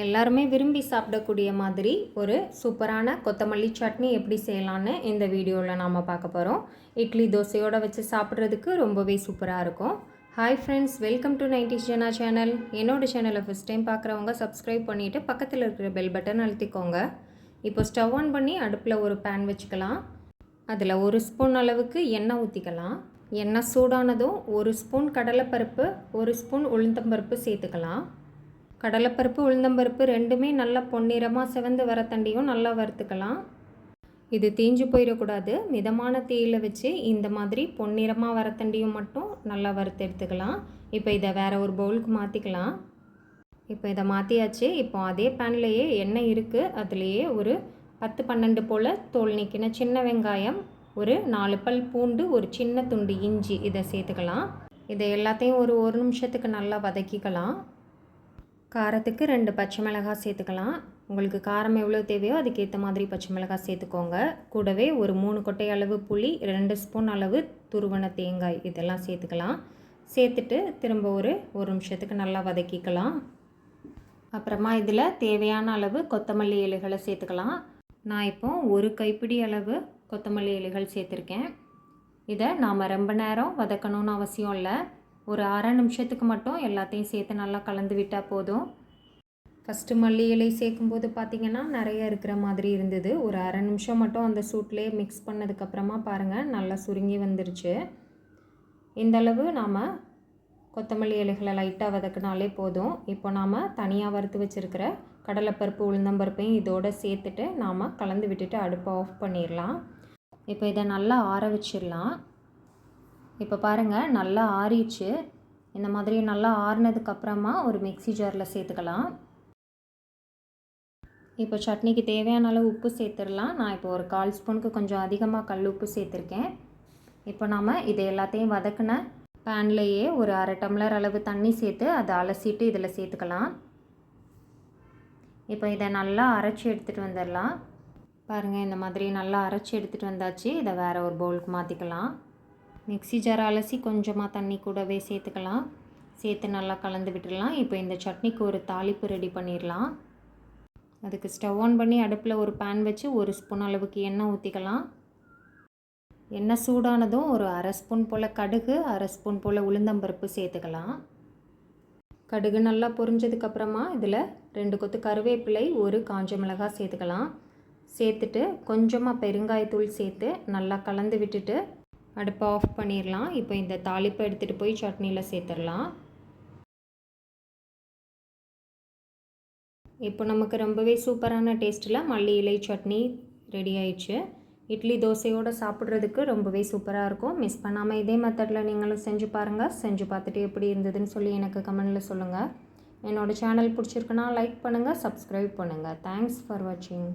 எல்லாருமே விரும்பி சாப்பிடக்கூடிய மாதிரி ஒரு சூப்பரான கொத்தமல்லி சட்னி எப்படி செய்யலான்னு இந்த வீடியோவில் நாம் பார்க்க போகிறோம். இட்லி தோசையோடு வச்சு சாப்பிட்றதுக்கு ரொம்பவே சூப்பராக இருக்கும். Hi friends, welcome to 90s Jana channel. என்னோடய சேனலை ஃபஸ்ட் டைம் பார்க்குறவங்க சப்ஸ்கிரைப் பண்ணிவிட்டு பக்கத்தில் இருக்கிற பெல் பட்டன் அழுத்திக்கோங்க. இப்போ ஸ்டவ் ஆன் பண்ணி அடுப்பில் ஒரு பேன் வச்சுக்கலாம். அதில் 1 ஸ்பூன் அளவுக்கு எண்ணெய் ஊற்றிக்கலாம். எண்ணெய் சூடானதும் 1 ஸ்பூன் கடலைப்பருப்பு, 1 ஸ்பூன் உளுந்தம்பருப்பு சேர்த்துக்கலாம். கடலைப்பருப்பு உளுந்தம்பருப்பு ரெண்டுமே நல்லா பொன்னிறமாக செவந்து வர தண்டியும் நல்லா வறுத்துக்கலாம். இது தீஞ்சு போயிடக்கூடாது. மிதமான தீயில் வச்சு இந்த மாதிரி பொன்னிறமாக வர தண்டியும் மட்டும் நல்லா வறுத்து எடுத்துக்கலாம். இப்போ இதை வேறு ஒரு பவுலுக்கு மாற்றிக்கலாம். இப்போ இதை மாற்றியாச்சு. இப்போ அதே பேன்லேயே எண்ணெய் இருக்குது. அதுலேயே ஒரு 10-12 போல் தோல் நீக்கின சின்ன வெங்காயம், ஒரு 4 பல் பூண்டு, ஒரு சின்ன துண்டு இஞ்சி இதை சேர்த்துக்கலாம். இதை எல்லாத்தையும் ஒரு நிமிஷத்துக்கு நல்லா வதக்கிக்கலாம். காரத்துக்கு 2 பச்சை மிளகாய் சேர்த்துக்கலாம். உங்களுக்கு காரம் எவ்வளோ தேவையோ அதுக்கேற்ற மாதிரி பச்சை மிளகாய் சேர்த்துக்கோங்க. கூடவே ஒரு 3 கொட்டை அளவு புளி, 2 ஸ்பூன் அளவு துருவன தேங்காய் இதெல்லாம் சேர்த்துக்கலாம். சேர்த்துட்டு திரும்ப ஒரு நிமிஷத்துக்கு நல்லா வதக்கிக்கலாம். அப்புறமா இதில் தேவையான அளவு கொத்தமல்லி இலைகளை சேர்த்துக்கலாம். நான் இப்போ 1 கைப்பிடி அளவு கொத்தமல்லி இலைகள் சேர்த்துருக்கேன். இதை நாம் ரொம்ப நேரம் வதக்கணும்னு அவசியம் இல்லை. ஒரு அரை நிமிஷத்துக்கு மட்டும் எல்லாத்தையும் சேர்த்து நல்லா கலந்து விட்டால் போதும். ஃபஸ்ட்டு மல்லி இலை சேர்க்கும்போது பார்த்திங்கன்னா நிறைய இருக்கிற மாதிரி இருந்தது. ஒரு அரை நிமிஷம் மட்டும் அந்த சூட்லேயே மிக்ஸ் பண்ணதுக்கப்புறமா பாருங்கள் நல்லா சுருங்கி வந்துருச்சு. இந்தளவு நாம் கொத்தமல்லி இலைகளை லைட்டாக வதக்கினாலே போதும். இப்போ நாம் தனியாக வறுத்து வச்சுருக்கிற கடலைப்பருப்பு உளுந்தம்பருப்பையும் இதோடு சேர்த்துட்டு நாம் கலந்து விட்டுட்டு அடுப்பை ஆஃப் பண்ணிடலாம். இப்போ இதை நல்லா ஆற வச்சிடலாம். இப்போ பாருங்கள் நல்லா ஆறிச்சு. இந்த மாதிரி நல்லா ஆறினதுக்கப்புறமா ஒரு மிக்ஸி ஜாரில் சேர்த்துக்கலாம். இப்போ சட்னிக்கு தேவையான அளவு உப்பு சேர்த்துடலாம். நான் இப்போ ஒரு 1/4 ஸ்பூனுக்கு கொஞ்சம் அதிகமாக கல் உப்பு சேர்த்துருக்கேன். இப்போ நாம் இதை எல்லாத்தையும் வதக்கின பேன்லேயே ஒரு அரை டம்ளர் அளவு தண்ணி சேர்த்து அதை அலசிட்டு இதில் சேர்த்துக்கலாம். இப்போ இதை நல்லா அரைச்சி எடுத்துகிட்டு வந்துடலாம். பாருங்கள் இந்த மாதிரி நல்லா அரைச்சி எடுத்துகிட்டு வந்தாச்சு. இதை வேறு ஒரு பவுலுக்கு மாற்றிக்கலாம். மிக்ஸி ஜார் அலசி கொஞ்சமாக தண்ணி கூடவே சேர்த்துக்கலாம். சேர்த்து நல்லா கலந்து விட்டுடலாம். இப்போ இந்த சட்னிக்கு ஒரு தாளிப்பு ரெடி பண்ணிடலாம். அதுக்கு ஸ்டவ் ஆன் பண்ணி அடுப்பில் ஒரு பேன் வச்சு 1 ஸ்பூன் அளவுக்கு எண்ணெய் ஊற்றிக்கலாம். எண்ணெய் சூடானதும் ஒரு அரை ஸ்பூன் போல் கடுகு, அரை ஸ்பூன் போல் உளுந்தம்பருப்பு சேர்த்துக்கலாம். கடுகு நல்லா பொரிஞ்சதுக்கப்புறமா இதில் 2 கொத்து கருவேப்பிலை, 1 காஞ்ச மிளகாய் சேர்த்துக்கலாம். சேர்த்துட்டு கொஞ்சமாக பெருங்காயத்தூள் சேர்த்து நல்லா கலந்து விட்டுட்டு அடுப்பை ஆஃப் பண்ணிடலாம். இப்போ இந்த தாளிப்பை எடுத்துகிட்டு போய் சட்னியில் சேர்த்துடலாம். இப்போ நமக்கு ரொம்பவே சூப்பரான டேஸ்ட்டில் மல்லி இலை சட்னி ரெடி ஆயிடுச்சு. இட்லி தோசையோடு சாப்பிட்றதுக்கு ரொம்பவே சூப்பராக இருக்கும். மிஸ் பண்ணாமல் இதே மெத்தடில் நீங்களும் செஞ்சு பாருங்கள். செஞ்சு பார்த்துட்டு எப்படி இருந்ததுன்னு சொல்லி எனக்கு கமெண்டில் சொல்லுங்கள். என்னோடய சேனல் பிடிச்சிருக்குன்னா லைக் பண்ணுங்கள், சப்ஸ்கிரைப் பண்ணுங்கள். தேங்க்ஸ் ஃபார் வாட்சிங்.